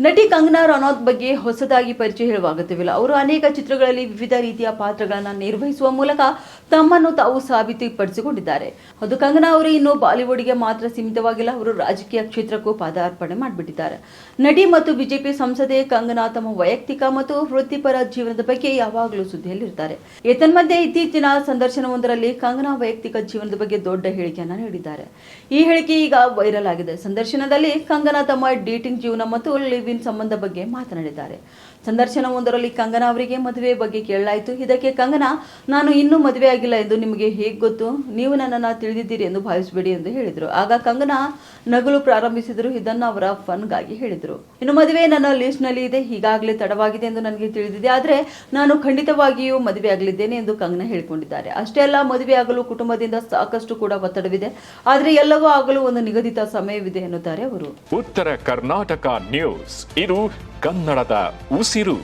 ನಟಿ ಕಂಗನಾ ರನೌತ್ ಬಗ್ಗೆ ಹೊಸದಾಗಿ ಪರಿಚಯ ಹೇಳುವ ಅಗತ್ಯವಿಲ್ಲ. ಅವರು ಅನೇಕ ಚಿತ್ರಗಳಲ್ಲಿ ವಿವಿಧ ರೀತಿಯ ಪಾತ್ರಗಳನ್ನು ನಿರ್ವಹಿಸುವ ಮೂಲಕ ತಮ್ಮನ್ನು ತಾವು ಸಾಬೀತುಪಡಿಸಿಕೊಂಡಿದ್ದಾರೆ. ಅದು ಕಂಗನಾ ಅವರು ಇನ್ನು ಬಾಲಿವುಡ್ಗೆ ಮಾತ್ರ ಸೀಮಿತವಾಗಿಲ್ಲ, ಅವರು ರಾಜಕೀಯ ಕ್ಷೇತ್ರಕ್ಕೂ ಪಾದಾರ್ಪಣೆ ಮಾಡಿಬಿಟ್ಟಿದ್ದಾರೆ. ನಟಿ ಮತ್ತು ಬಿಜೆಪಿ ಸಂಸದೆ ಕಂಗನಾ ತಮ್ಮ ವೈಯಕ್ತಿಕ ಮತ್ತು ವೃತ್ತಿಪರ ಜೀವನದ ಬಗ್ಗೆ ಯಾವಾಗಲೂ ಸುದ್ದಿಯಲ್ಲಿರ್ತಾರೆ. ಏತನ್ಮಧ್ಯೆ ಇತ್ತೀಚಿನ ಸಂದರ್ಶನವೊಂದರಲ್ಲಿ ಕಂಗನಾ ವೈಯಕ್ತಿಕ ಜೀವನದ ಬಗ್ಗೆ ದೊಡ್ಡ ಹೇಳಿಕೆಯನ್ನು ನೀಡಿದ್ದಾರೆ. ಈ ಹೇಳಿಕೆ ಈಗ ವೈರಲ್ ಆಗಿದೆ. ಸಂದರ್ಶನದಲ್ಲಿ ಕಂಗನಾ ತಮ್ಮ ಡೇಟಿಂಗ್ ಜೀವನ ಮತ್ತು ಲಿವ್ ಇನ್ ಸಂಬಂಧ ಬಗ್ಗೆ ಮಾತನಾಡಿದ್ದಾರೆ. ಸಂದರ್ಶನವೊಂದರಲ್ಲಿ ಕಂಗನಾ ಅವರಿಗೆ ಮದುವೆ ಬಗ್ಗೆ ಕೇಳಲಾಯಿತು. ಇದಕ್ಕೆ ಕಂಗನಾ, ನಾನು ಇನ್ನೂ ಮದುವೆ ಆಗಿಲ್ಲ ಎಂದು ನಿಮಗೆ ಹೇಗೆ ಗೊತ್ತು? ನೀವು ನನ್ನನ್ನು ತಿಳಿದಿದ್ದೀರಿ ಎಂದು ಭಾವಿಸಬೇಡಿ ಎಂದು ಹೇಳಿದರು. ಆಗ ಕಂಗನಾ ನಗಲು ಪ್ರಾರಂಭಿಸಿದರು. ಇದನ್ನು ಅವರ ಫನ್ಗಾಗಿ ಹೇಳಿದರು. ಇನ್ನು ಮದುವೆ ನನ್ನ ಲಿಸ್ಟ್ ನಲ್ಲಿ ಇದೆ, ಈಗಾಗಲೇ ತಡವಾಗಿದೆ ಎಂದು ನನಗೆ ತಿಳಿದಿದೆ, ಆದರೆ ನಾನು ಖಂಡಿತವಾಗಿಯೂ ಮದುವೆ ಆಗಲಿದ್ದೇನೆ ಎಂದು ಕಂಗನಾ ಹೇಳಿಕೊಂಡಿದ್ದಾರೆ. ಅಷ್ಟೇ ಅಲ್ಲ, ಮದುವೆ ಆಗಲು ಕುಟುಂಬದಿಂದ ಸಾಕಷ್ಟು ಕೂಡ ಒತ್ತಡವಿದೆ, ಆದರೆ ಎಲ್ಲವೂ ಆಗಲು ಒಂದು ನಿಗದಿತ ಸಮಯವಿದೆ ಎನ್ನುತ್ತಾರೆ ಅವರು. ಉತ್ತರ ಕರ್ನಾಟಕ ನ್ಯೂಸ್, ಇದು ಕನ್ನಡದ ಉಸಿರು.